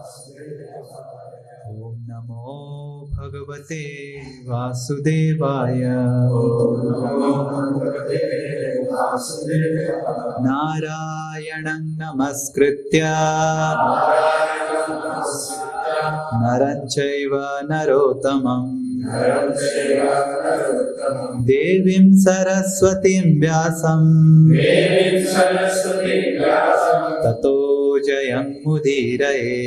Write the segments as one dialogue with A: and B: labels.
A: Om Namo Bhagavate Vasudevaya. Narayanam Namaskritya Naram Chaiva Narottamam Devim Saraswatim Vyasam Tato Jayam Mudiraye.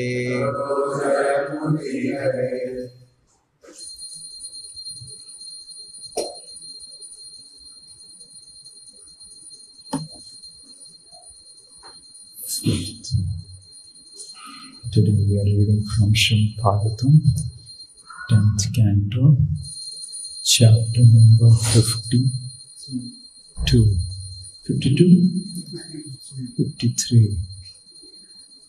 A: Today we are reading from Srimad Bhagavatam, 10th canto, chapter number 52, 53.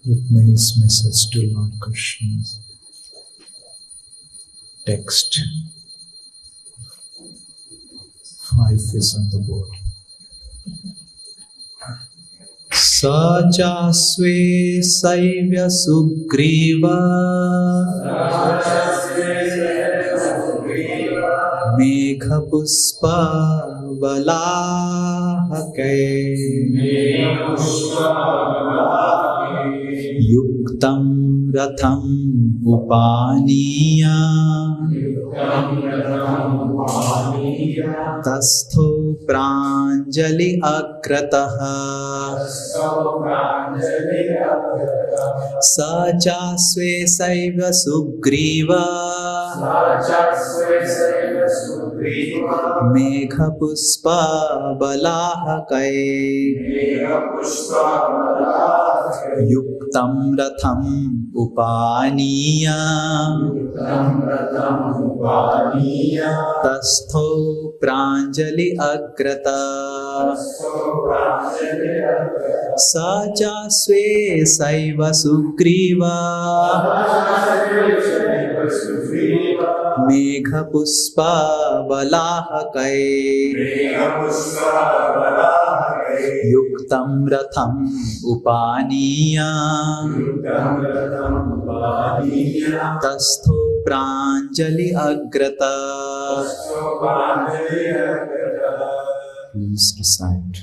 A: Rukmani's message to Lord Krishna. Text 5 is on the board. Sachasve saivya sugriva Megha puspa balahake Yuktam ratham upaniya Tastho pranjali agrataha Sachasve saiva sugriva Megha puspa balahake Yuktam ratham upaniya Tastho pranjali agrata Sachasve saiva sugriva Megha puspa balahake Yuktam ratham upaniya Tastho pranjali agrata. Please recite.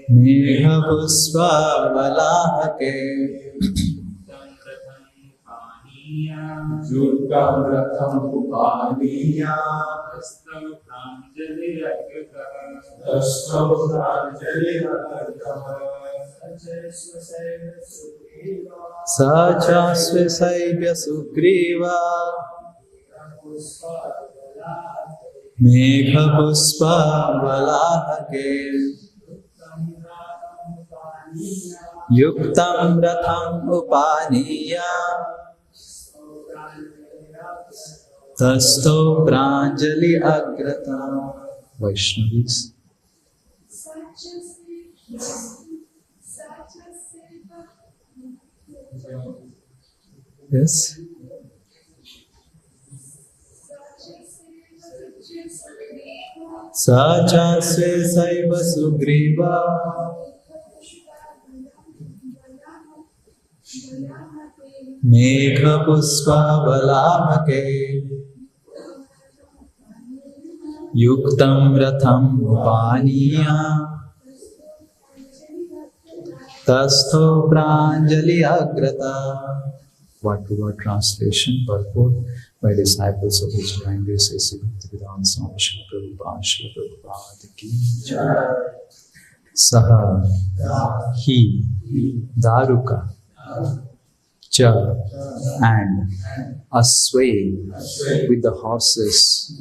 A: Megha puspa balahake Yuktam ratham upaniya Tastav pranjali agrataha Sachasve saivya sugriva Megha puspa balahake Yuktam ratham upaniya Tasto pranjali agrata. Vaishnavis. Yes. Sachasve saiva sugriva Megha puspa balahake Yuktam ratham upaniya Tastho pranjali agrata. Word-to-word translation, purport by disciples of His Divine Grace A.C. Bhaktivedanta Swami Srila Prabhupada Srila Prabhupada ki jai. Saha hi daruka cha, and asway, with the horses,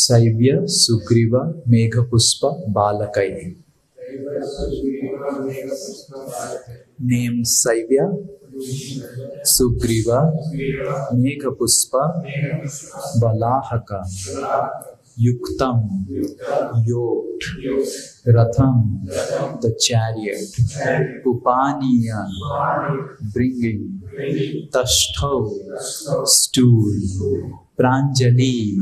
A: Saivya, Sugriva, Meghapuspa, Balakai. Named Saivya, Sugriva, Meghapuspa, Balahaka, Yuktam, yoked, Ratham, the chariot, Upaniya, bringing, Tashtau, stool, Pranjali,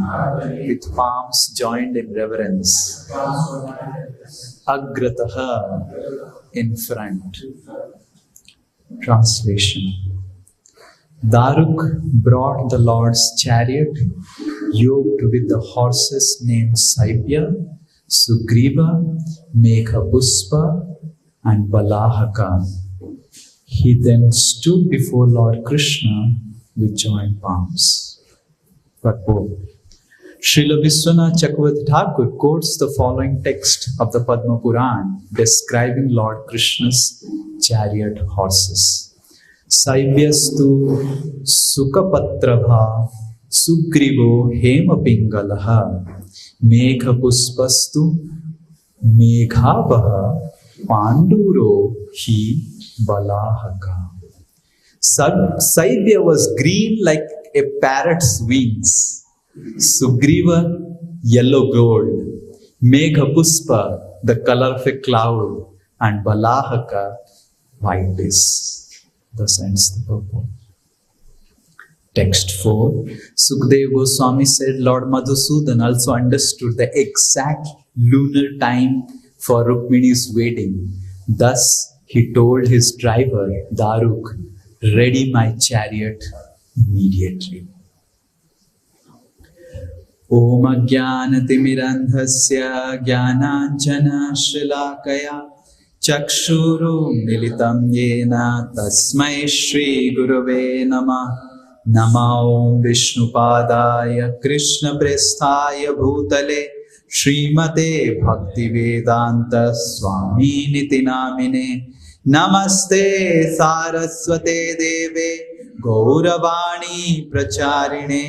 A: with palms joined in reverence, Agrataha, in front. Translation. Daruk brought the Lord's chariot, yoked with the horses named Saibya, Sugriva, Meghapuspa, and Balahaka. He then stood before Lord Krishna with joined palms. Purport. Srila Vishwanath Chakravarti Thakur quotes the following text of the Padma Puran describing Lord Krishna's chariot horses. Saibyastu Sukapatrabha Sugrivo Hemapingalaha Meghapuspastu Meghabaha Panduro Hi Balahaka. Saibya was green like a parrot's wings. Sugriva, yellow gold. Meghapuspa, the color of a cloud. And Balahaka, whiteness. Thus ends the purport. Text 4. Sukadeva Goswami said Lord Madhusudan also understood the exact lunar time for Rukmini's wedding. Thus, he told his driver, Daruk, ready my chariot immediately. Om Ajnanatimirandhasya Jnananjana Shalakaya Chakshurum Militam Yena Tasmai Shri Gurave Namah. Nama Om Vishnupadaya Krishna Presthaya Bhutale Srimate Bhaktivedanta Swami Niti Namine Namaste Saraswate Deve Gauravani Pracharine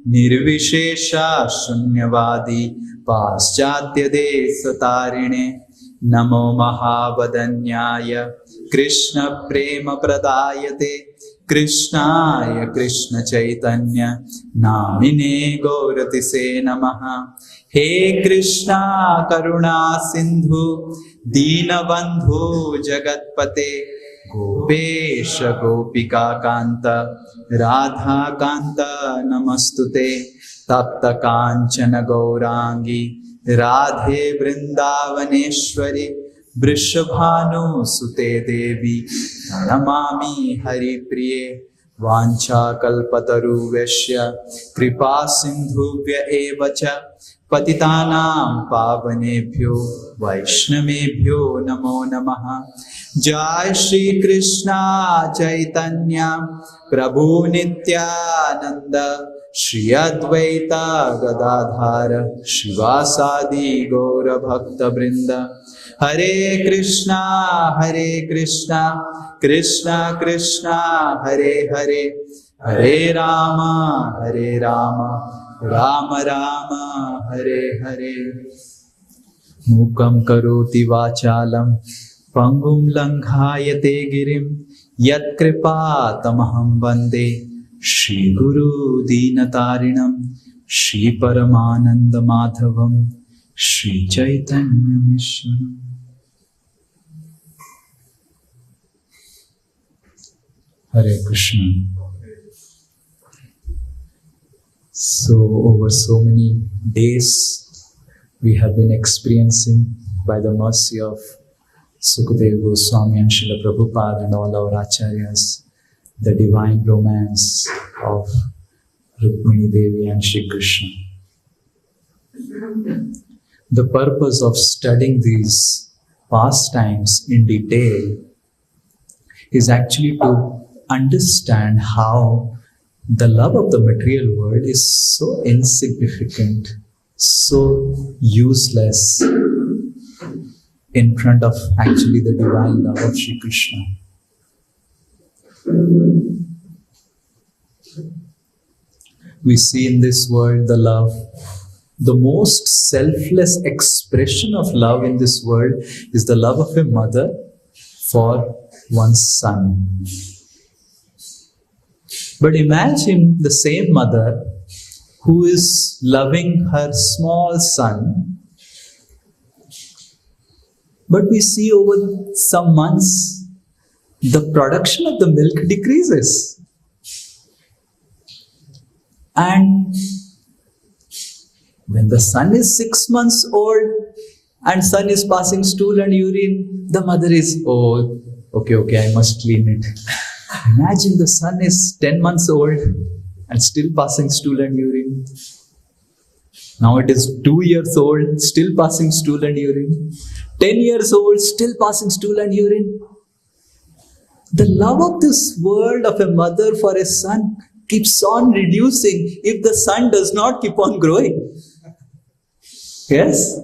A: Nirvishesha Shunyavadi Paschatya Desatarine Namo Mahavadanyaya Krishna Prema Pradayate Krishnaya Krishna Chaitanya Namine Gauratise Namaha. He Krishna Karuna Sindhu Deenabandhu Jagatpate Gopesha Gopika Kanta Radha Kanta Namastute Tapta Kanchana Gaurangi Radhe Vrindavaneshwari Vrishabhanu Sute Devi Namami Hari Priye Vancha Kalpataru Veshya Kripa Sindhuvya Evacha Patitanam Pavanebhyo Vaishnavebhyo Namo Namaha. Jai Shri Krishna Chaitanya Prabhu Nityananda Shri Advaita Gadadhara Shivasadi Gaura Bhakta Brinda. Hare Krishna Krishna Krishna Hare Hare Hare Rama Rama Rama Hare Hare. Mukam karoti vachalam Pangum langhayate girim Yat kripa tamaham bande Shri Guru Dinatarinam Shri Paramananda Madhavam Shri Chaitanya Mishwaram. Hare Krishna. So over so many days we have been experiencing by the mercy of Sukadeva Goswami and Srila Prabhupada and all our acharyas the divine romance of Rukmini Devi and Shri Krishna. The purpose of studying these pastimes in detail is actually to understand how the love of the material world is so insignificant, so useless in front of actually the divine love of Shri Krishna. We see in this world the love. The most selfless expression of love in this world is the love of a mother for one's son. But imagine the same mother who is loving her small son. But we see over some months, the production of the milk decreases. And when the son is 6 months old and son is passing stool and urine, the mother is, oh, okay, I must clean it. Imagine the son is 10 months old and still passing stool and urine. Now it is 2 years old, still passing stool and urine. 10 years old, still passing stool and urine. The love of this world of a mother for a son keeps on reducing if the son does not keep on growing. Yes?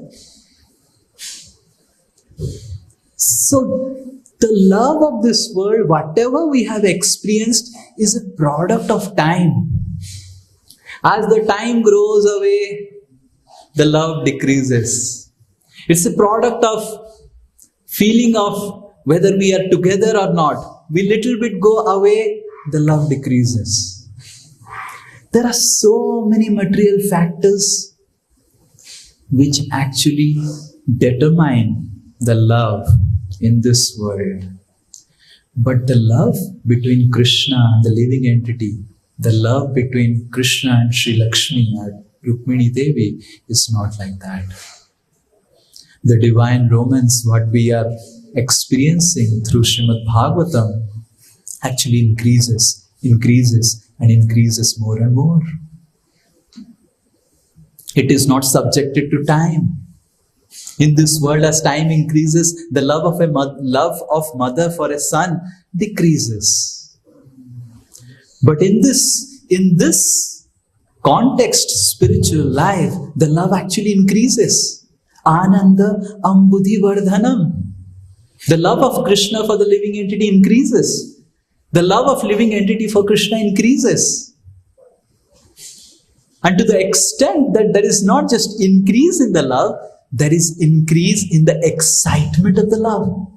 A: So, the love of this world, whatever we have experienced, is a product of time. As the time grows away, the love decreases. It's a product of feeling of whether we are together or not. We little bit go away, the love decreases. There are so many material factors which actually determine the love in this world. But the love between Krishna and the living entity, the love between Krishna and Sri Lakshmi and Rukmini Devi is not like that. The divine romance, what we are experiencing through Srimad Bhagavatam, actually increases and increases more and more. It is not subjected to time. In this world, as time increases, the love of mother for a son decreases. But in this context, spiritual life, the love actually increases. Ananda Ambudhi Vardhanam. The love of Krishna for the living entity increases. The love of living entity for Krishna increases. And to the extent that there is not just increase in the love, there is increase in the excitement of the love.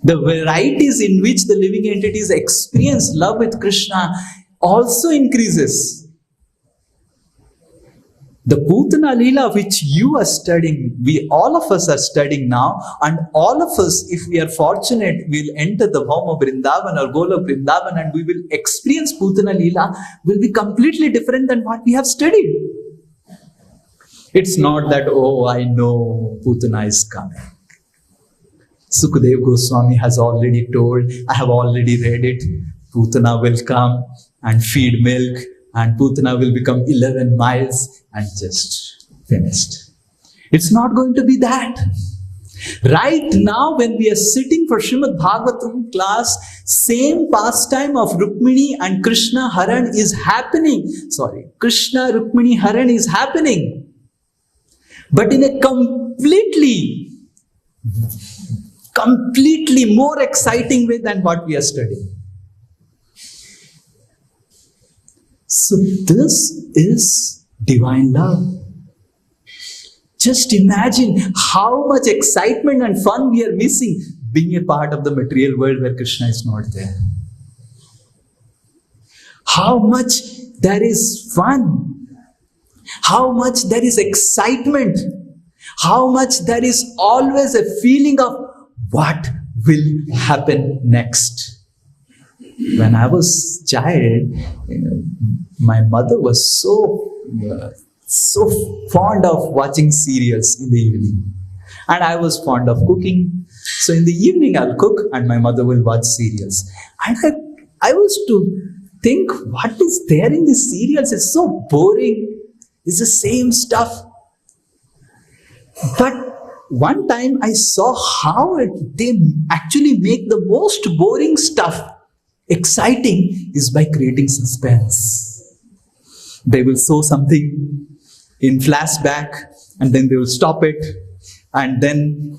A: The varieties in which the living entities experience love with Krishna also increases. The Putana Leela which you are studying, all of us are studying now, and all of us, if we are fortunate, will enter the home of Vrindavan or Golok Vrindavan and we will experience Putana Leela, will be completely different than what we have studied. It's not that, oh, I know Putana is coming. Sukadeva Goswami has already told, I have already read it, Putana will come and feed milk, and Putana will become 11 miles and just finished. It's not going to be that. Right now, when we are sitting for Srimad Bhagavatam class, same pastime of Rukmini and Krishna Haran is happening. Krishna Rukmini Haran is happening. But in a completely more exciting way than what we are studying. So this is divine love. Just imagine how much excitement and fun we are missing being a part of the material world where Krishna is not there. How much there is fun. How much there is excitement. How much there is always a feeling of what will happen next. When I was a child, my mother was so fond of watching serials in the evening. And I was fond of cooking. So in the evening I'll cook and my mother will watch serials. And I was to think, what is there in these serials? It's so boring. It's the same stuff. But one time I saw how they actually make the most boring stuff exciting is by creating suspense. They will show something in flashback and then they will stop it. And then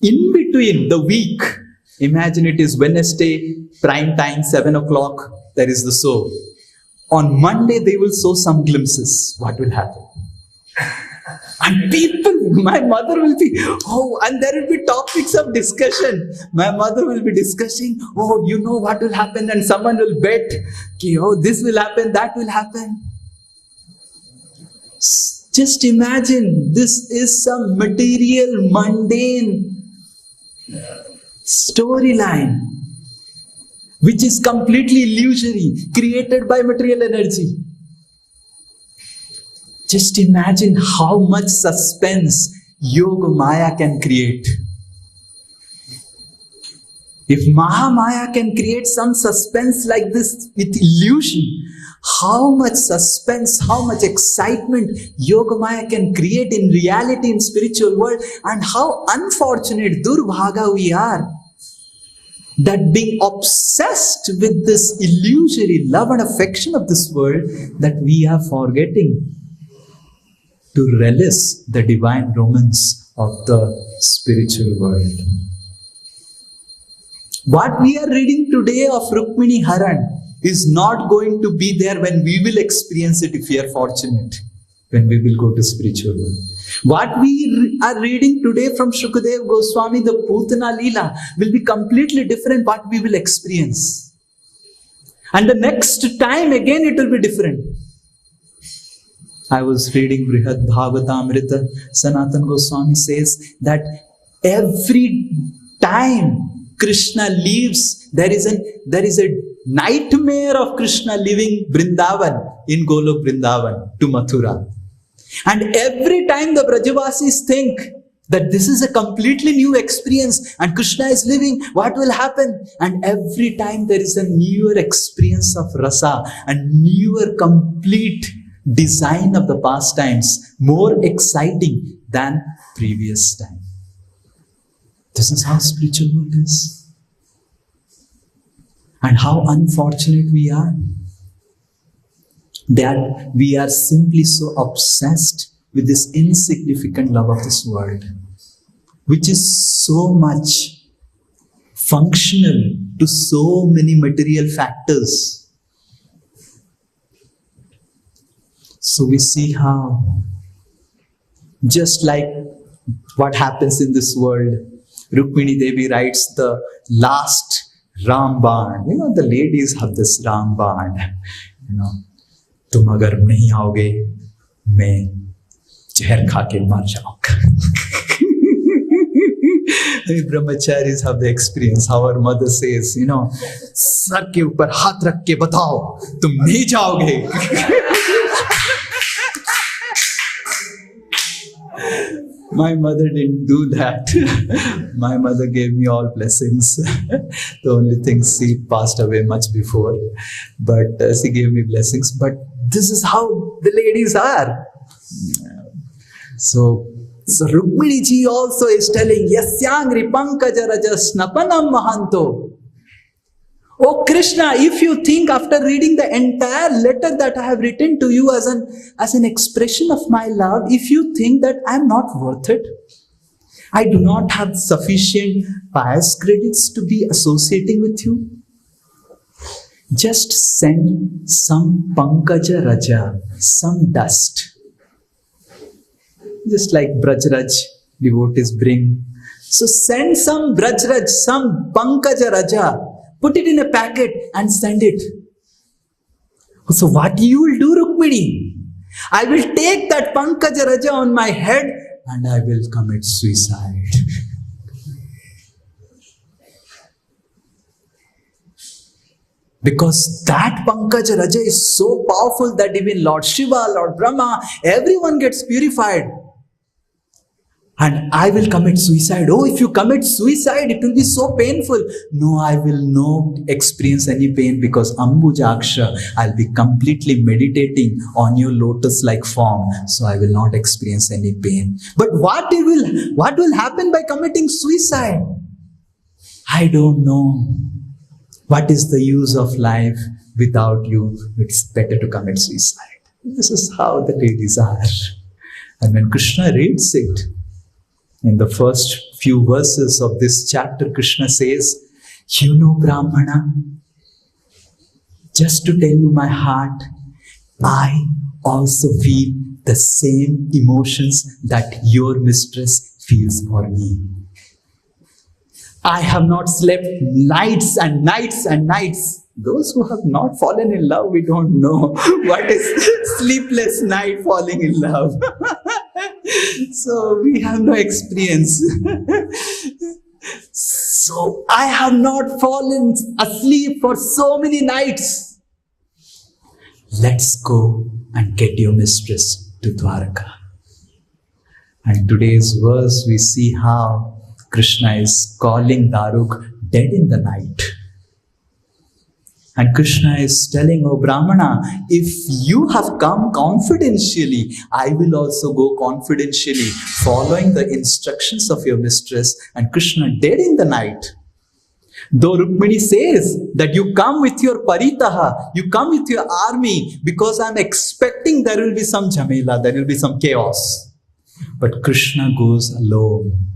A: in between the week, imagine it is Wednesday, prime time, 7 o'clock, there is the show. On Monday, they will show some glimpses. What will happen? And people, my mother will be, and there will be topics of discussion. My mother will be discussing, you know what will happen, and someone will bet, this will happen, that will happen. Just imagine, this is some material, mundane storyline, which is completely illusory, created by material energy. Just imagine how much suspense Yoga Maya can create. If Mahamaya can create some suspense like this with illusion, how much suspense, how much excitement Yoga Maya can create in reality, in spiritual world, and how unfortunate, Durbhaga we are, that being obsessed with this illusory love and affection of this world, that we are forgetting to relish the divine romance of the spiritual world. What we are reading today of Rukmini Haran is not going to be there when we will experience it, if we are fortunate, when we will go to spiritual world. What we are reading today from Shukadeva Goswami, the Putana Leela, will be completely different what we will experience. And the next time again it will be different. I was reading Brihad Bhagavatam, Sanatana Goswami says that every time Krishna leaves, there is a nightmare of Krishna leaving Vrindavan, in Golok Vrindavan, to Mathura. And every time the Brajavasis think that this is a completely new experience and Krishna is living, what will happen? And every time there is a newer experience of rasa and newer complete design of the pastimes, more exciting than previous time. This is how spiritual world is. And how unfortunate we are that we are simply so obsessed with this insignificant love of this world, which is so much functional to so many material factors. So we see how, just like what happens in this world, Rukmini Devi writes the last Ramban. The ladies have this Ramban. तुम अगर नहीं आओगे, मैं जहर खा के मर जाऊंगा. Brahmacharis have the experience. Our mother says, sir के ऊपर हाथ रख के बताओ, तुम नहीं जाओगे. My mother didn't do that. My mother gave me all blessings. The only thing, she passed away much before, but she gave me blessings. But this is how the ladies are. So Rukmini ji also is telling, Yasyangri pankaja rajasnapanam mahanto. Oh Krishna, if you think after reading the entire letter that I have written to you as an expression of my love, if you think that I am not worth it, I do not have sufficient pious credits to be associating with you, just send some pankaja raja, some dust. Just like Brajraj devotees bring. So send some Brajraj, some pankaja raja, put it in a packet and send it. So what you will do, Rukmini? I will take that pankaja raja on my head and I will commit suicide. Because that pankaja raja is so powerful that even Lord Shiva, Lord Brahma, everyone gets purified. And I will commit suicide. Oh, if you commit suicide, it will be so painful. No, I will not experience any pain because Ambujaksha, I'll be completely meditating on your lotus-like form. So I will not experience any pain. But what will happen by committing suicide? I don't know. What is the use of life without you? It's better to commit suicide. This is how the ladies are. And when Krishna reads it, in the first few verses of this chapter, Krishna says, Brahmana, just to tell you my heart, I also feel the same emotions that your mistress feels for me. I have not slept nights and nights and nights. Those who have not fallen in love, we don't know what is sleepless night falling in love. So we have no experience. So I have not fallen asleep for so many nights. Let's go and get your mistress to Dwaraka. And today's verse, we see how Krishna is calling Daruk dead in the night. And Krishna is telling, oh Brahmana, if you have come confidentially, I will also go confidentially, following the instructions of your mistress. And Krishna dead in the night. Though Rukmini says that you come with your paritaha, you come with your army, because I'm expecting there will be some jhamela, there will be some chaos. But Krishna goes alone.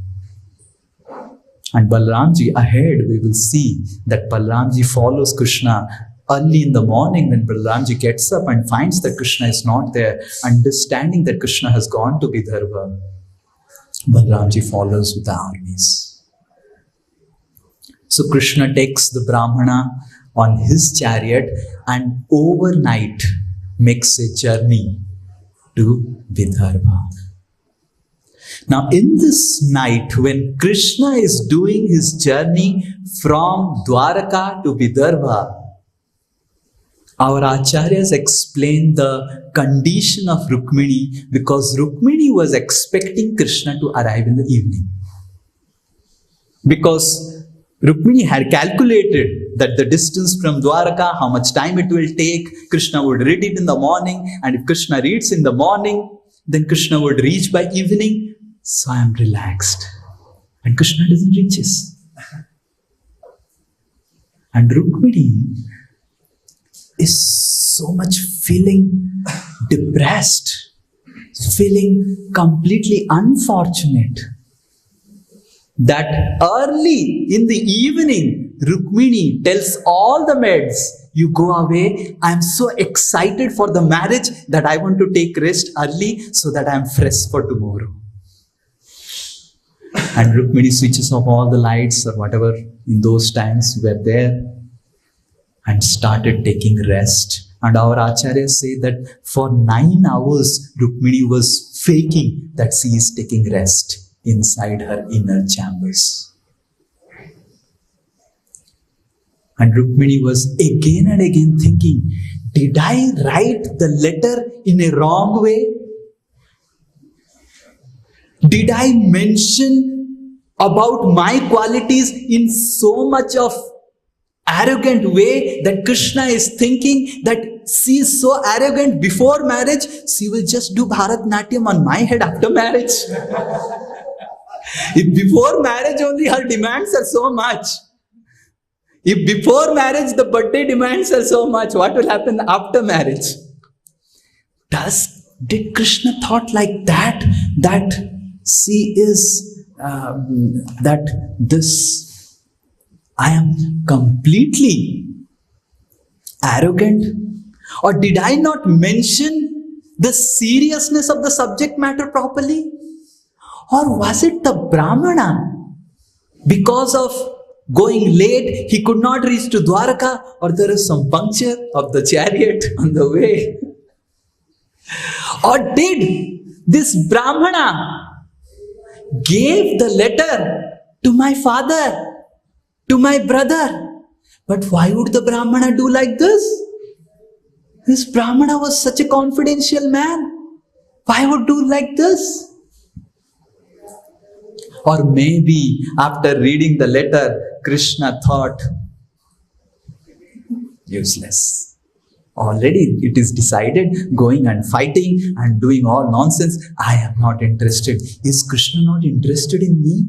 A: And Balramji, ahead we will see that Balramji follows Krishna early in the morning when Balramji gets up and finds that Krishna is not there, understanding that Krishna has gone to Vidarbha. Balramji follows with the armies. So Krishna takes the Brahmana on his chariot and overnight makes a journey to Vidarbha. Now in this night, when Krishna is doing his journey from Dwaraka to Vidarbha, our acharyas explain the condition of Rukmini, because Rukmini was expecting Krishna to arrive in the evening. Because Rukmini had calculated that the distance from Dwaraka, how much time it will take, Krishna would read it in the morning, and if Krishna reads in the morning, then Krishna would reach by evening. So I am relaxed. And Krishna doesn't reach us. And Rukmini is so much feeling depressed, feeling completely unfortunate, that early in the evening, Rukmini tells all the maids, you go away, I am so excited for the marriage that I want to take rest early so that I am fresh for tomorrow. And Rukmini switches off all the lights or whatever in those times were there and started taking rest. And our acharyas say that for 9 hours, Rukmini was faking that she is taking rest inside her inner chambers. And Rukmini was again and again thinking, did I write the letter in a wrong way? Did I mention about my qualities in so much of arrogant way that Krishna is thinking that she is so arrogant before marriage, she will just do Bharatnatyam on my head after marriage. If before marriage only her demands are so much, if before marriage the birthday demands are so much, what will happen after marriage? Did Krishna thought like that she is I am completely arrogant? Or did I not mention the seriousness of the subject matter properly? Or was it the Brahmana, because of going late, he could not reach to Dwaraka, or there is some puncture of the chariot on the way? Or did this Brahmana gave the letter to my father, to my brother? But why would the Brahmana do like this? This Brahmana was such a confidential man. Why would do like this? Or maybe after reading the letter, Krishna thought, useless. Already it is decided, going and fighting and doing all nonsense. I am not interested. Is Krishna not interested in me?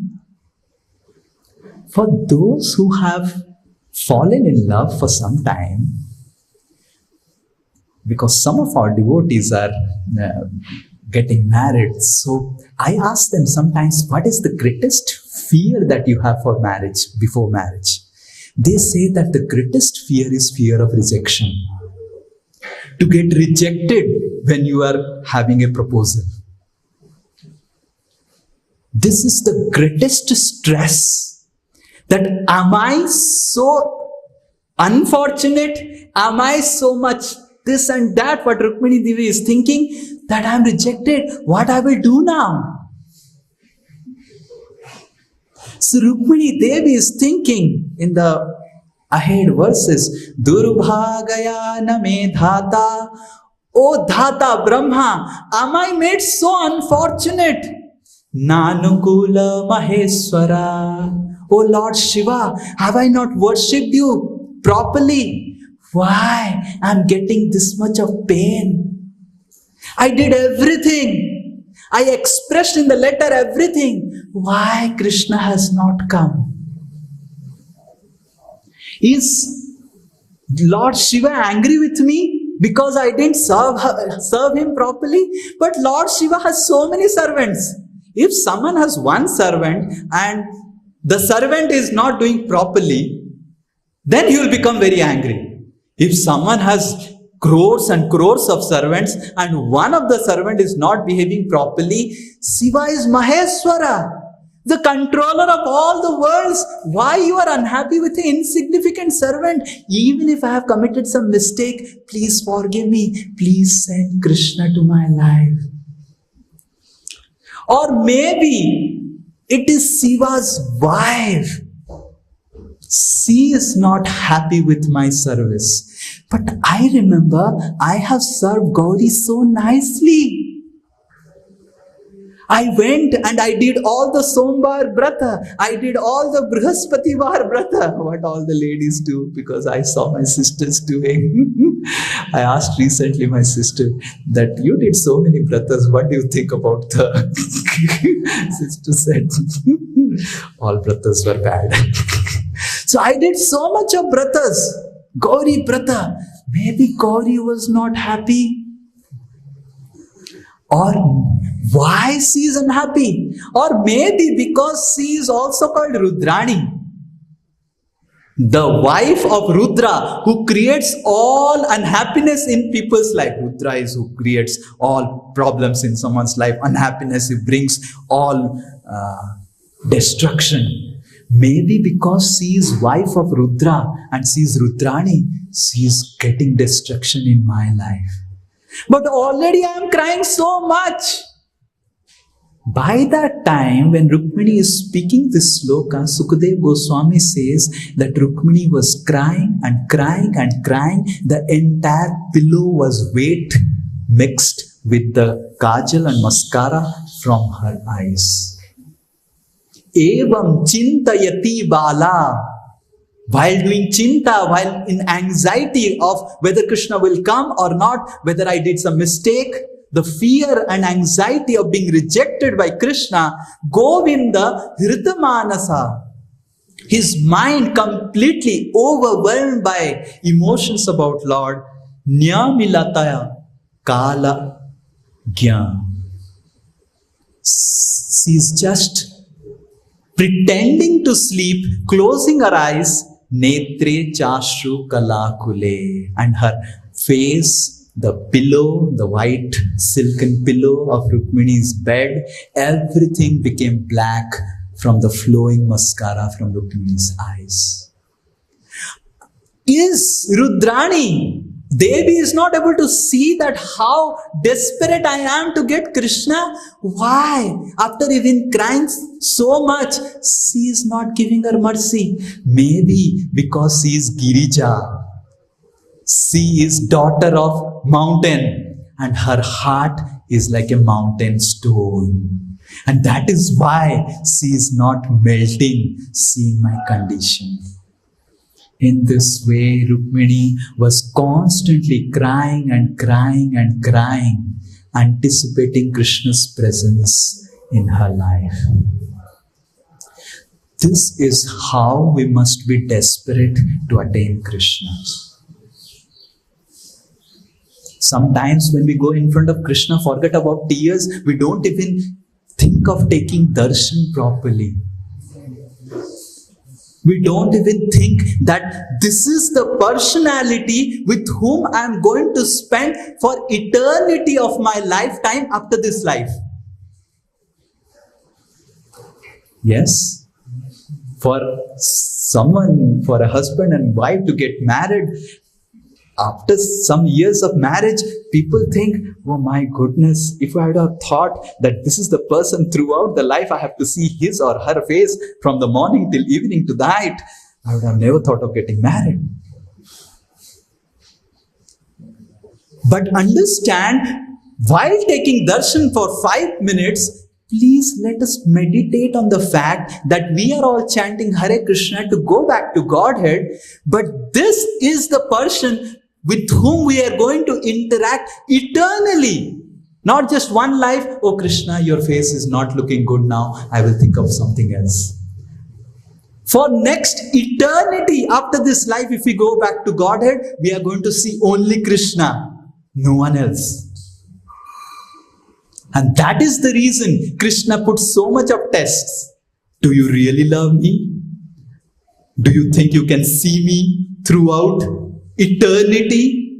A: For those who have fallen in love for some time, because some of our devotees are getting married, so I ask them sometimes, what is the greatest fear that you have for marriage, before marriage? They say that the greatest fear is fear of rejection. to get rejected when you are having a proposal. This is the greatest stress. That am I so unfortunate? Am I so much this and that? What Rukmini Devi is thinking, that I am rejected. What I will do now? So Rukmini Devi is thinking in the ahead verses, Durbhagaya name dhata. Oh dhata Brahma, am I made so unfortunate? Nanukula Maheswara. Oh Lord Shiva, have I not worshipped you properly? Why I am getting this much of pain? I did everything. I expressed in the letter everything. Why Krishna has not come? Is Lord Shiva angry with me because I didn't serve him properly? But Lord Shiva has so many servants. If someone has one servant and the servant is not doing properly, then he will become very angry. If someone has crores and crores of servants and one of the servant is not behaving properly, Shiva is Maheswara, the controller of all the worlds. Why you are unhappy with an insignificant servant? Even if I have committed some mistake, please forgive me. Please send Krishna to my life. Or maybe it is Shiva's wife. She is not happy with my service. But I remember I have served Gauri so nicely. I went and I did all the Sombar Brata. I did all the Brihaspativar Brata. What all the ladies do, because I saw my sisters doing. I asked recently my sister that you did so many Bratas. What do you think about the sister said, all Bratas were bad. So I did so much of Bratas. Gauri Brata. Maybe Gauri was not happy. Or why she is unhappy? Or maybe because she is also called Rudrani, the wife of Rudra, who creates all unhappiness in people's life. Rudra is who creates all problems in someone's life, unhappiness. He brings all destruction. Maybe because she is wife of Rudra and she is Rudrani, she is getting destruction in my life. But already I am crying so much. By that time, when Rukmini is speaking this sloka, Sukadeva Goswami says that Rukmini was crying and crying and crying. The entire pillow was wet mixed with the kajal and mascara from her eyes. Evam chintayati bala. While doing chinta, while in anxiety of whether Krishna will come or not, whether I did some mistake, the fear and anxiety of being rejected by Krishna, Govinda Hritamanasa, his mind completely overwhelmed by emotions about Lord, Nyamilataya Kala Gyan. She's just pretending to sleep, closing her eyes, Netre Chashru Kalakule, and her face, the pillow, the white silken pillow of Rukmini's bed, everything became black from the flowing mascara from Rukmini's eyes. Is Rudrani, Devi is not able to see that how desperate I am to get Krishna. Why? After even crying so much, she is not giving her mercy. Maybe because she is Girija. She is daughter of mountain and her heart is like a mountain stone. And that is why she is not melting, seeing my condition. In this way, Rukmini was constantly crying and crying and crying, anticipating Krishna's presence in her life. This is how we must be desperate to attain Krishna. Sometimes when we go in front of Krishna, forget about tears, we don't even think of taking darshan properly. We don't even think that this is the personality with whom I am going to spend for eternity of my lifetime after this life. Yes, for someone, for a husband and wife to get married, after some years of marriage, people think, oh my goodness, if I had have thought that this is the person throughout the life, I have to see his or her face from the morning till evening to night, I would have never thought of getting married. But understand, while taking darshan for 5 minutes, please let us meditate on the fact that we are all chanting Hare Krishna to go back to Godhead, but this is the person with whom we are going to interact eternally. Not just one life, oh Krishna, your face is not looking good now, I will think of something else. For next eternity after this life, if we go back to Godhead, we are going to see only Krishna, no one else. And that is the reason Krishna put so much of tests. Do you really love me? Do you think you can see me throughout eternity?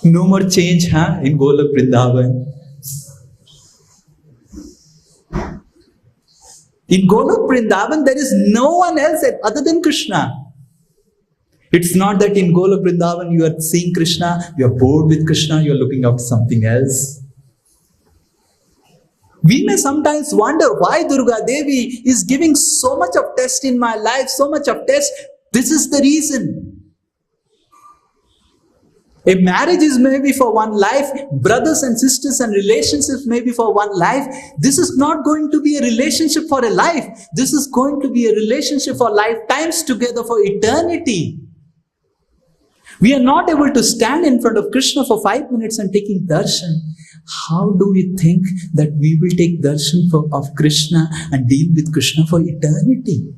A: No more change, huh? In Golok Vrindavan. In Golok Vrindavan, there is no one else other than Krishna. It's not that in Golok Vrindavan you are seeing Krishna, you are bored with Krishna, you are looking out something else. We may sometimes wonder why Durga Devi is giving so much of test in my life, so much of test. This is the reason. A marriage is maybe for one life, brothers and sisters and relationships may be for one life. This is not going to be a relationship for a life. This is going to be a relationship for lifetimes together for eternity. We are not able to stand in front of Krishna for 5 minutes and taking darshan. How do we think that we will take darshan of Krishna and deal with Krishna for eternity?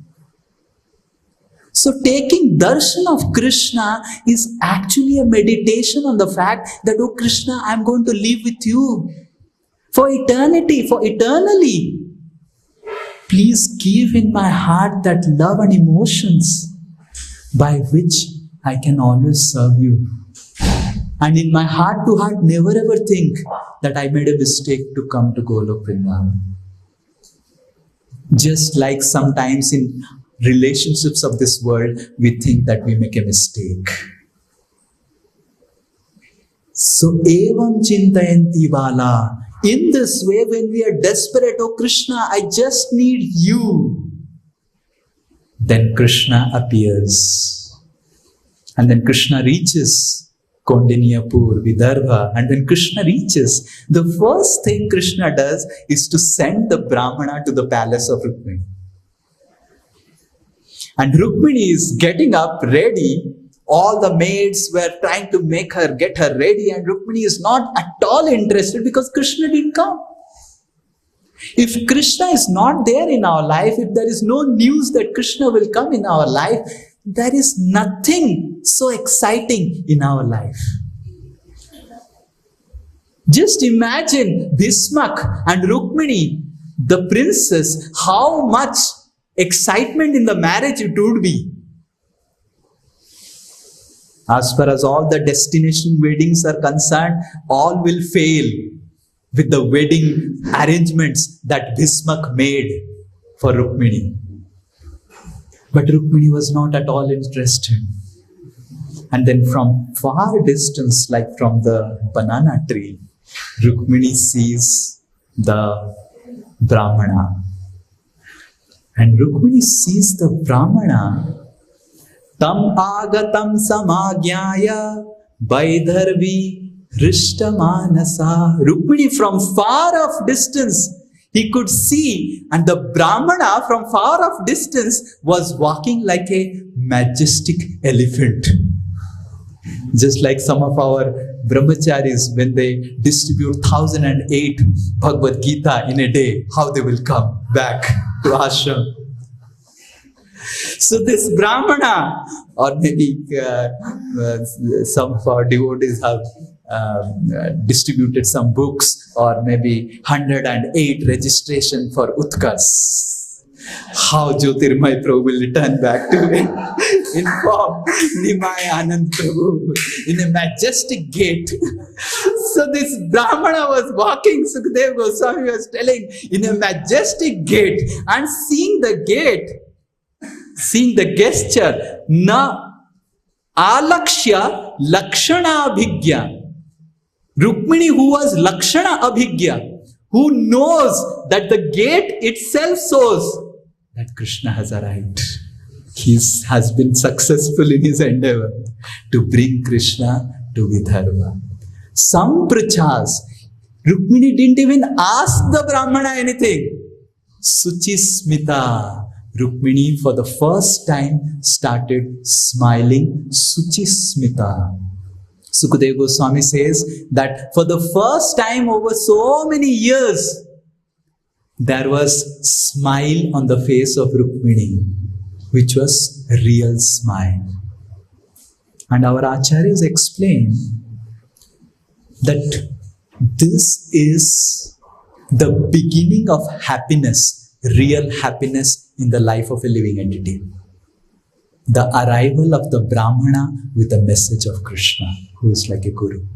A: So taking darshan of Krishna is actually a meditation on the fact that, oh Krishna, I am going to live with you for eternity, for eternally. Please give in my heart that love and emotions by which I can always serve you. And in my heart to heart, never ever think that I made a mistake to come to Golok Vrindavan. Just like sometimes in relationships of this world, we think that we make a mistake. So, evam chintayanti vala. In this way, when we are desperate, oh Krishna, I just need you. Then Krishna appears. And then Krishna reaches Kaundinyapur, Vidarbha, and when Krishna reaches, the first thing Krishna does is to send the Brahmana to the palace of Rukmini. And Rukmini is getting up ready. All the maids were trying to get her ready, and Rukmini is not at all interested because Krishna didn't come. If Krishna is not there in our life, if there is no news that Krishna will come in our life, there is nothing so exciting in our life. Just imagine Bhismak and Rukmini, the princess, how much excitement in the marriage it would be. As far as all the destination weddings are concerned, all will fail with the wedding arrangements that Bhismak made for Rukmini. But Rukmini was not at all interested. And then from far distance, like from the banana tree, Rukmini sees the Brahmana. And Rukmini sees the Brahmana. Tam agatam samagyaya vaidharvi rishtamanasa. Rukmini from far off distance, he could see, and the Brahmana from far off distance was walking like a majestic elephant. Just like some of our brahmacharis, when they distribute 1008 Bhagavad Gita in a day, how they will come back to ashram. So this Brahmana, or maybe some of our devotees have distributed some books, or maybe 108 registration for Utkarsh. How Jyotirmay Prabhu will return back to it. Inform Nimai Anand Prabhu in a majestic gate. So this Brahmana was walking, Sukadeva Goswami was telling, in a majestic gate, and seeing the gate, seeing the gesture, na alakshya lakshana abhigya. Rukmini, who was lakshana abhigya, who knows that the gate itself shows that Krishna has arrived. He has been successful in his endeavor to bring Krishna to Vidarbha. Some prachas, Rukmini didn't even ask the Brahmana anything. Suchismita. Rukmini for the first time started smiling. Suchismita. Sukadeva Goswami says that for the first time over so many years, there was smile on the face of Rukmini, which was a real smile. And our acharyas explain that this is the beginning of happiness, real happiness in the life of a living entity. The arrival of the Brahmana with the message of Krishna, who is like a guru.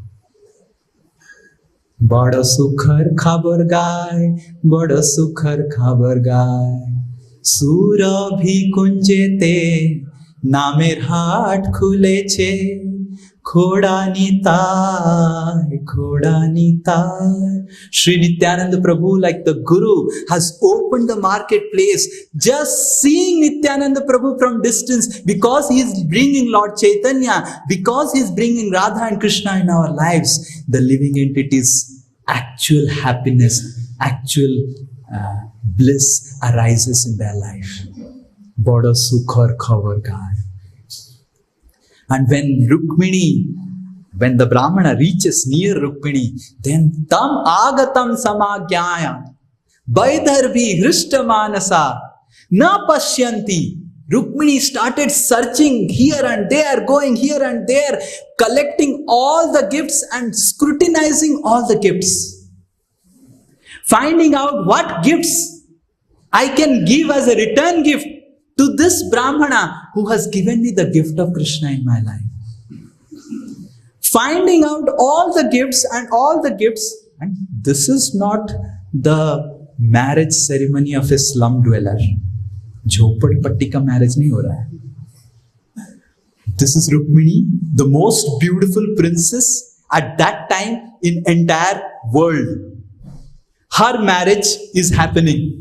A: Bada sukhar khabar gaye, bada sukhar khabar gaye. Surabhi kunjete, namer haat khuleche. Khoda Nitai, Khoda Nitai. Sri Nityananda Prabhu, like the Guru, has opened the marketplace. Just seeing Nityananda Prabhu from distance, because he is bringing Lord Chaitanya, because he is bringing Radha and Krishna in our lives, the living entities' actual happiness, actual bliss arises in their life. Bada sukhar khabar gaye. And when Rukmini, when the Brahmana reaches near Rukmini, then tam agatam samagyaya vaidarbhi hristamanasa na pashyanti. Rukmini started searching here and there, going here and there, collecting all the gifts and scrutinizing all the gifts. Finding out what gifts I can give as a return gift to this Brahmana who has given me the gift of Krishna in my life. Finding out all the gifts, and this is not the marriage ceremony of a slum dweller. Jhopad-patti ka marriage nahi ho raha hai. This is Rukmini, the most beautiful princess at that time in entire world. Her marriage is happening.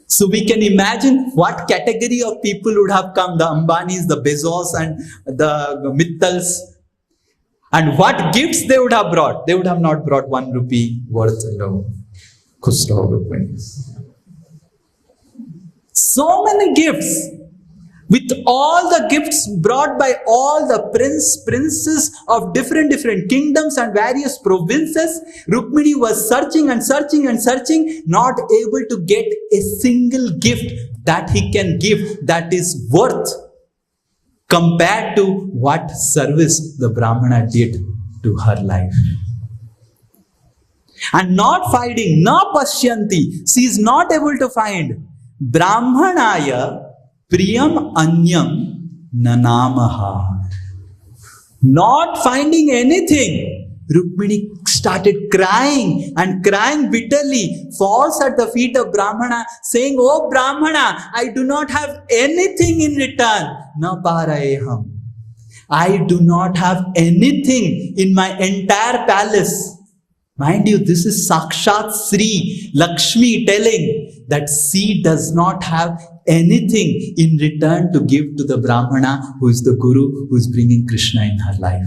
A: So we can imagine what category of people would have come, the Ambanis, the Bezos and the Mittals, and what gifts they would have brought. They would have not brought 1 rupee worth alone. So many gifts. With all the gifts brought by all the princes of different kingdoms and various provinces, Rukmini was searching and searching and searching, not able to get a single gift that he can give that is worth compared to what service the Brahmana did to her life. And not finding, na pashyanti, she is not able to find. Brahmanaya Priyam Anyam Nanamaha. Not finding anything, Rukmini started crying and crying bitterly, falls at the feet of Brahmana, saying, "Oh Brahmana, I do not have anything in return. Na parayeham. I do not have anything in my entire palace." Mind you, this is Sakshat Sri Lakshmi telling that she does not have anything in return to give to the Brahmana who is the Guru, who is bringing Krishna in her life.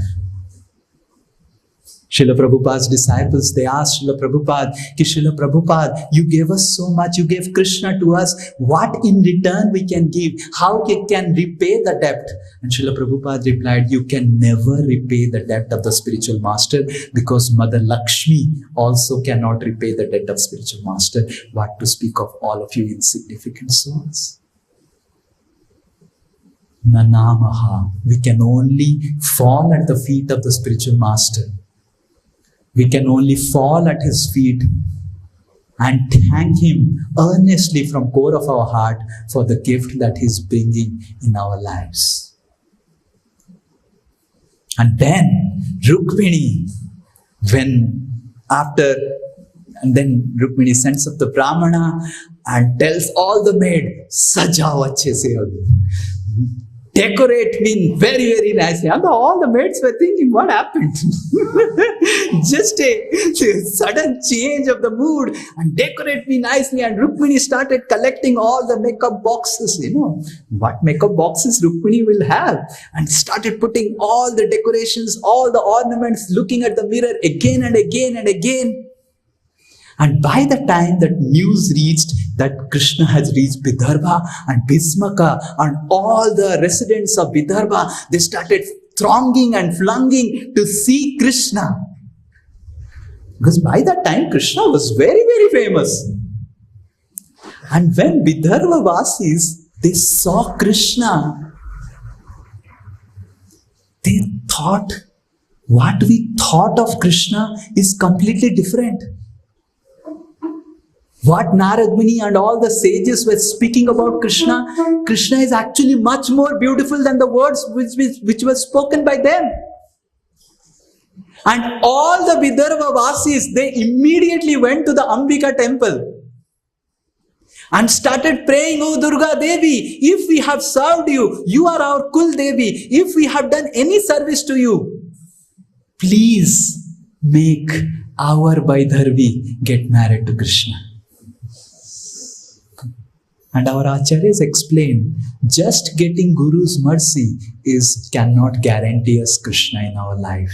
A: Srila Prabhupada's disciples, they asked Srila Prabhupada, Srila Prabhupada, you gave us so much, you gave Krishna to us, what in return we can give? How we can repay the debt? And Srila Prabhupada replied, you can never repay the debt of the spiritual master, because Mother Lakshmi also cannot repay the debt of spiritual master. What to speak of all of you insignificant souls? Nanamaha. We can only fall at the feet of the spiritual master. We can only fall at his feet and thank him earnestly from core of our heart for the gift that he's bringing in our lives. And then Rukmini, then Rukmini sends up the Brahmana and tells all the maid, Sajao acche se abhi. Decorate me very, very nicely. And all the maids were thinking, what happened? Just a sudden change of the mood, and decorate me nicely. And Rukmini started collecting all the makeup boxes. What makeup boxes Rukmini will have. And started putting all the decorations, all the ornaments, looking at the mirror again and again and again. And by the time that news reached that Krishna has reached Vidarbha and Bhismaka and all the residents of Vidarbha, they started thronging and flunging to see Krishna. Because by that time Krishna was very, very famous. And when Vidarbha Vasis, they saw Krishna, they thought, what we thought of Krishna is completely different. What Narad Muni and all the sages were speaking about Krishna, Krishna is actually much more beautiful than the words which were spoken by them. And all the Vidarbha Vasis, they immediately went to the Ambika temple and started praying, "O Durga Devi, if we have served you, you are our Kul Devi. If we have done any service to you, please make our Vaidharvi get married to Krishna." And our acharyas explain, just getting Guru's mercy cannot guarantee us Krishna in our life.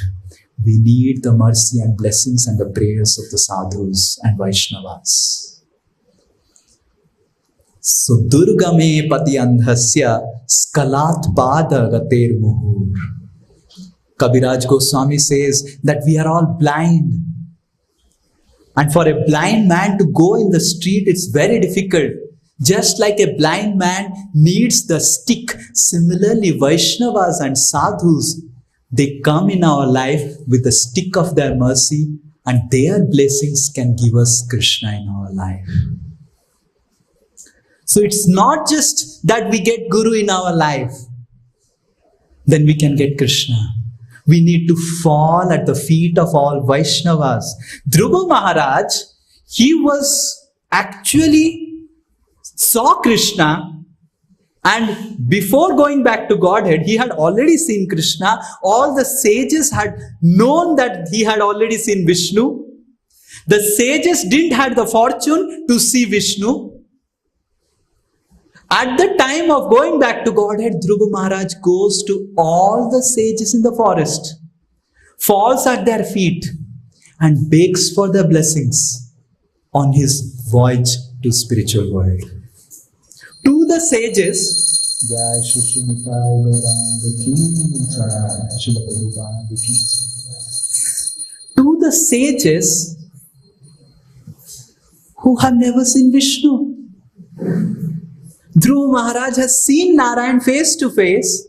A: We need the mercy and blessings and the prayers of the sadhus and Vaishnavas. So, Durga me pati andhasya skalat pada gater muhur. Kaviraj Goswami says that we are all blind. And for a blind man to go in the street, it's very difficult. Just like a blind man needs the stick, similarly Vaishnavas and sadhus, they come in our life with the stick of their mercy, and their blessings can give us Krishna in our life. So it's not just that we get Guru in our life, then we can get Krishna. We need to fall at the feet of all Vaishnavas. Dhruva Maharaj, he was actually saw Krishna, and before going back to Godhead, he had already seen Krishna. All the sages had known that he had already seen Vishnu. The sages didn't have the fortune to see Vishnu. At the time of going back to Godhead, Dhruva Maharaj goes to all the sages in the forest, falls at their feet, and begs for their blessings on his voyage to spiritual world. To the sages, to the sages who have never seen Vishnu, Dhruva Maharaj has seen Narayan face to face,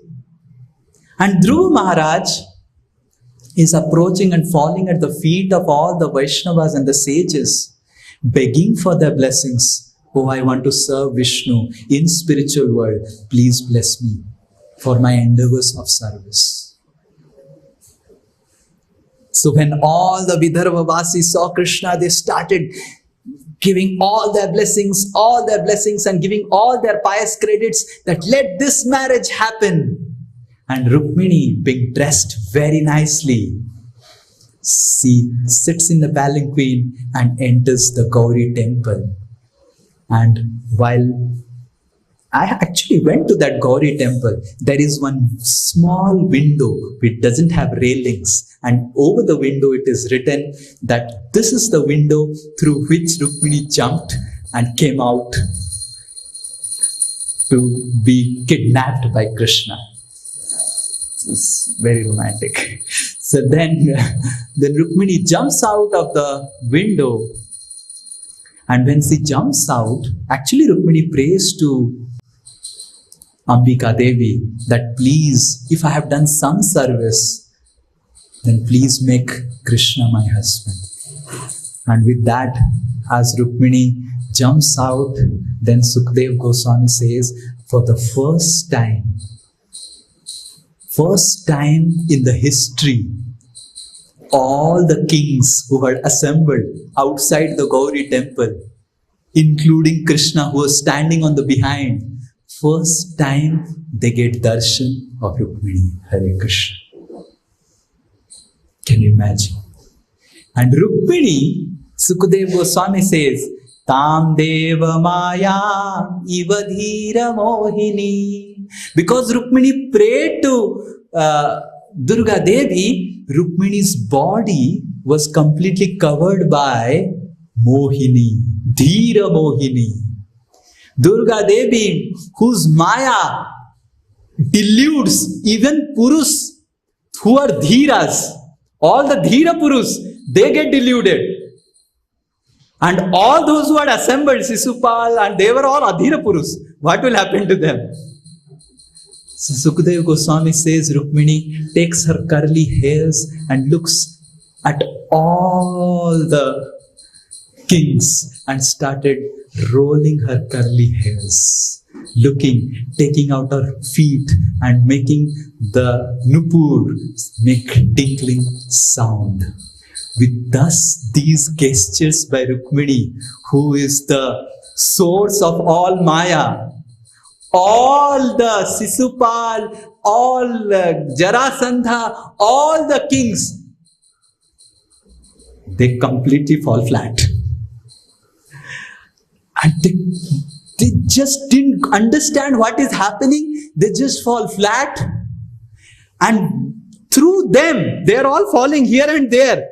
A: and Dhruva Maharaj is approaching and falling at the feet of all the Vaishnavas and the sages, begging for their blessings. "Oh, I want to serve Vishnu in spiritual world. Please bless me for my endeavors of service." So when all the Vidarbha Vasis saw Krishna, they started giving all their blessings and giving all their pious credits that let this marriage happen. And Rukmini, being dressed very nicely, she sits in the palanquin and enters the Gauri temple. And while I actually went to that Gauri temple, there is one small window which doesn't have railings, and over the window it is written that this is the window through which Rukmini jumped and came out to be kidnapped by Krishna. It's very romantic. So then Rukmini jumps out of the window. And when she jumps out, actually Rukmini prays to Ambika Devi that please, if I have done some service, then please make Krishna my husband. And with that, as Rukmini jumps out, then Sukadeva Goswami says, for the first time in the history, all the kings who had assembled outside the Gauri temple, including Krishna who was standing on the behind, first time they get darshan of Rukmini. Hare Krishna. Can you imagine? And Rukmini, Sukadeva Goswami says, Tam Deva Maya 𝐿IKE Mohini. Because Rukmini prayed to Durga Devi, Rukmini's body was completely covered by Mohini, Dhira Mohini. Durga Devi, whose Maya deludes even Purus who are Dhiras. All the Dhira Purus, they get deluded. And all those who had assembled, Sisupal, and they were all Adhira Purus. What will happen to them? So Sukadeva Goswami says Rukmini takes her curly hairs and looks at all the kings and started rolling her curly hairs, looking, taking out her feet and making the nupur make tinkling sound. With thus these gestures by Rukmini, who is the source of all Maya, all the Sisupal, all Jarasandha, all the kings, they completely fall flat. And they just didn't understand what is happening. They just fall flat. And through them, they are all falling here and there.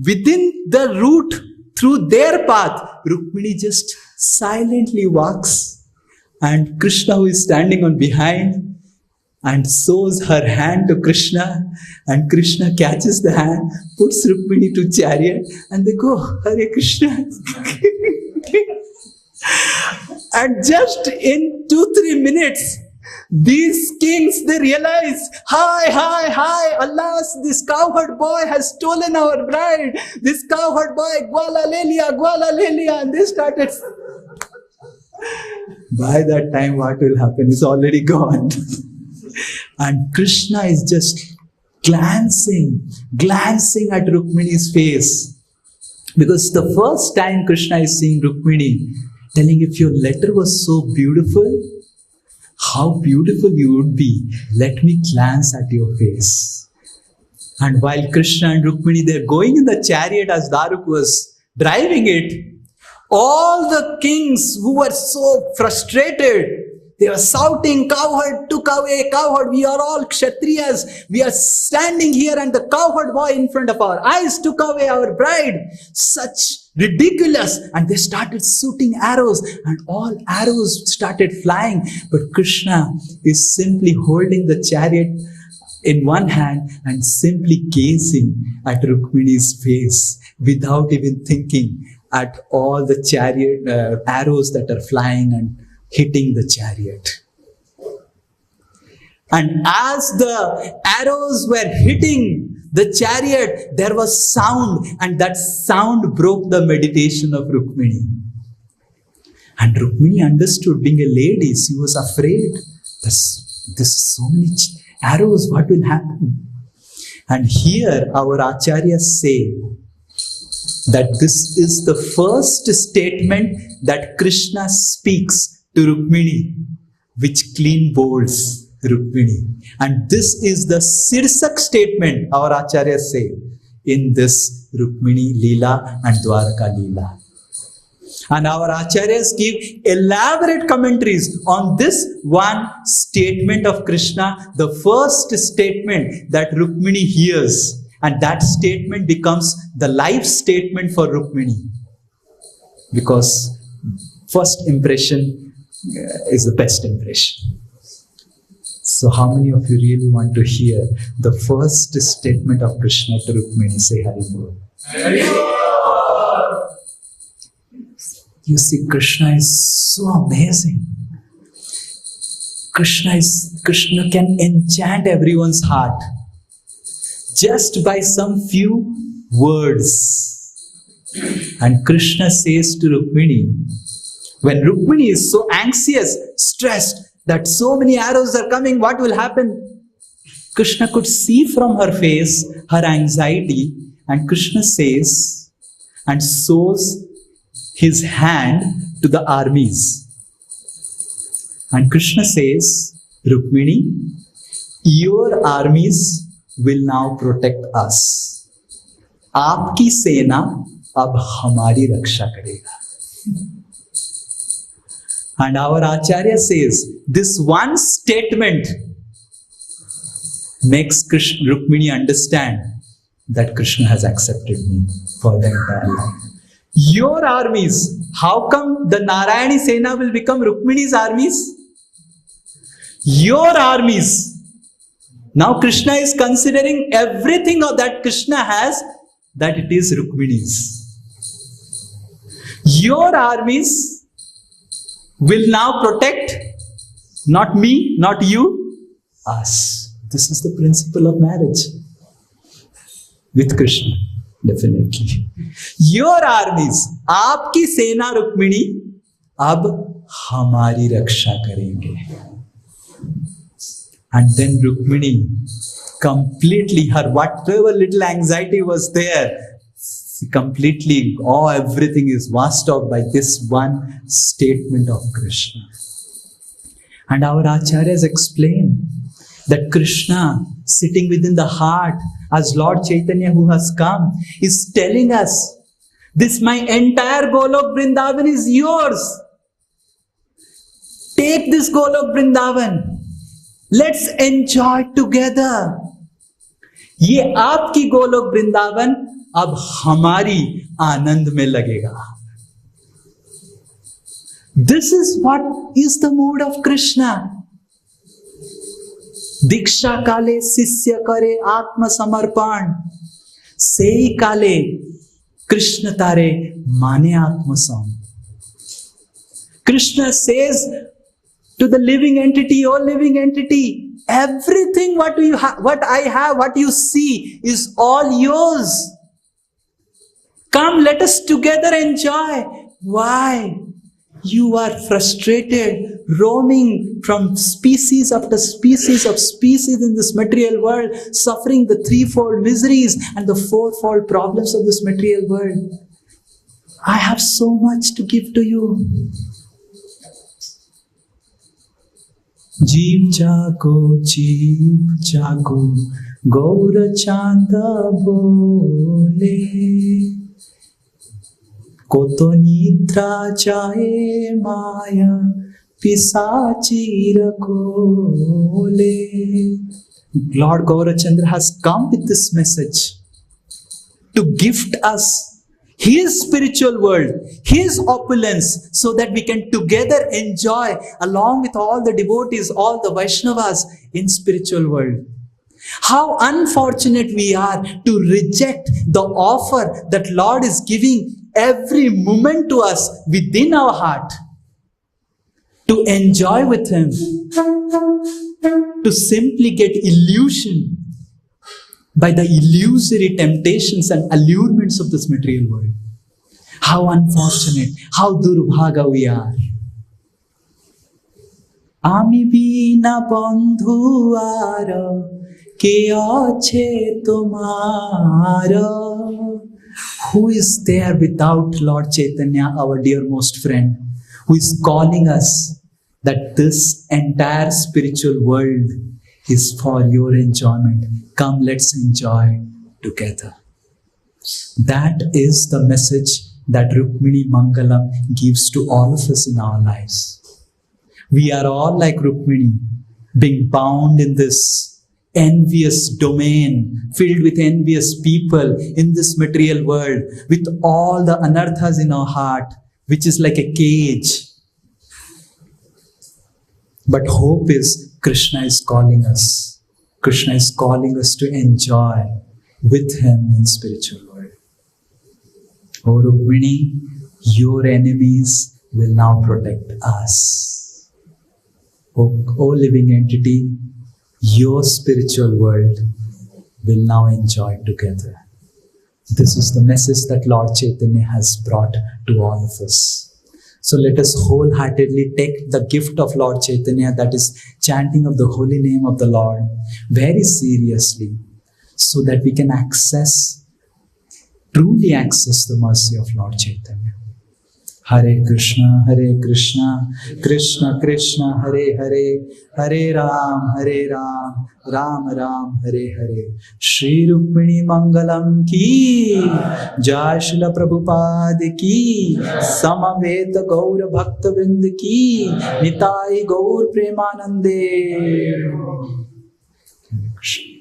A: Within the route, through their path, Rukmini just silently walks. And Krishna, who is standing on behind, and shows her hand to Krishna, and Krishna catches the hand, puts Rukmini to chariot, and they go, Hare Krishna. And just in 2-3 minutes, these kings, they realize, hi, alas, this cowherd boy has stolen our bride. This cowherd boy, Gwala Lelia, and they started. By that time, what will happen is already gone. And Krishna is just glancing at Rukmini's face. Because the first time Krishna is seeing Rukmini, telling, if your letter was so beautiful, how beautiful you would be. Let me glance at your face. And while Krishna and Rukmini, they're going in the chariot as Daruk was driving it, all the kings who were so frustrated, they were shouting, cowherd, took away, cowherd, we are all Kshatriyas, we are standing here and the cowherd boy in front of our eyes took away our bride. Such ridiculous. And they started shooting arrows and all arrows started flying. But Krishna is simply holding the chariot in one hand and simply gazing at Rukmini's face without even thinking at all the chariot arrows that are flying and hitting the chariot. And as the arrows were hitting the chariot, there was sound, and that sound broke the meditation of Rukmini. And Rukmini understood, being a lady, she was afraid. There's so many arrows, what will happen? And here our acharyas say that this is the first statement that Krishna speaks to Rukmini, which clean bowls Rukmini. And this is the Sirsak statement, our acharyas say, in this Rukmini Leela and Dwaraka Leela. And our acharyas give elaborate commentaries on this one statement of Krishna, the first statement that Rukmini hears. And that statement becomes the life statement for Rukmini. Because first impression is the best impression. So how many of you really want to hear the first statement of Krishna to Rukmini? Say Haribol. Haribol! You see, Krishna is so amazing. Krishna can enchant everyone's heart just by some few words. And Krishna says to Rukmini, when Rukmini is so anxious, stressed, that so many arrows are coming, what will happen? Krishna could see from her face her anxiety, and Krishna says and shows his hand to the armies. And Krishna says, Rukmini, your armies will now protect us. आपकी सेना अब हमारी रक्षा करेगा. And our Acharya says, this one statement makes Rukmini understand that Krishna has accepted me for the entire life. Your armies, how come the Narayani Sena will become Rukmini's armies? Your armies. Now Krishna is considering everything that Krishna has, that it is Rukmini's. Your armies will now protect not me, not you, us. This is the principle of marriage with Krishna, definitely. Your armies, आपकी सेना रुक्मिणी अब हमारी रक्षा करेंगे. And then Rukmini completely, her whatever little anxiety was there, completely, everything is washed off by this one statement of Krishna. And our Acharyas explain that Krishna, sitting within the heart as Lord Chaitanya who has come, is telling us, this my entire Golok Vrindavan is yours. Take this Golok Vrindavan. Let's enjoy together. ये आपकी गोलोक वृंदावन अब हमारी आनंद में लगेगा. This is what is the mood of Krishna. दीक्षा काले शिष्य करे आत्म समर्पण, सेई काले कृष्ण तारे माने आत्म सम. Krishna says to the living entity, oh living entity, everything what I have, what you see is all yours. Come, let us together enjoy. Why? You are frustrated, roaming from species after species of species in this material world, suffering the threefold miseries and the fourfold problems of this material world. I have so much to give to you. जीव जागो गौर चांद बोले, कोतो निद्रा जाए माया पिशाचीर कोले. Lord Gaurachandra has come with this message to gift us His spiritual world, His opulence, so that we can together enjoy along with all the devotees, all the Vaishnavas in spiritual world. How unfortunate we are to reject the offer that Lord is giving every moment to us within our heart, to enjoy with Him, to simply get illusion by the illusory temptations and allurements of this material world. How unfortunate, how durbhaga we are. Ami bina bandhu ara, ke ache tumara. Who is there without Lord Chaitanya, our dearmost friend, who is calling us that this entire spiritual world is for your enjoyment. Come, let's enjoy together. That is the message that Rukmini Mangalam gives to all of us in our lives. We are all like Rukmini, being bound in this envious domain, filled with envious people in this material world, with all the anarthas in our heart, which is like a cage. But hope is, Krishna is calling us. Krishna is calling us to enjoy with Him in spiritual world. O Rukmini, your enemies will now protect us. O living entity, your spiritual world will now enjoy together. This is the message that Lord Chaitanya has brought to all of us. So let us wholeheartedly take the gift of Lord Chaitanya, that is chanting of the holy name of the Lord, very seriously, so that we can truly access the mercy of Lord Chaitanya. Hare Krishna, Krishna Krishna, Hare Hare, Hare Ram, Ram Ram, Hare Hare. Shri Rukmini Mangalam ki, Jai Srila Prabhupada ki, Samaveta Gaura Bhakta Vrind ki, Nitai Gaur Premanande. Hare Krishna.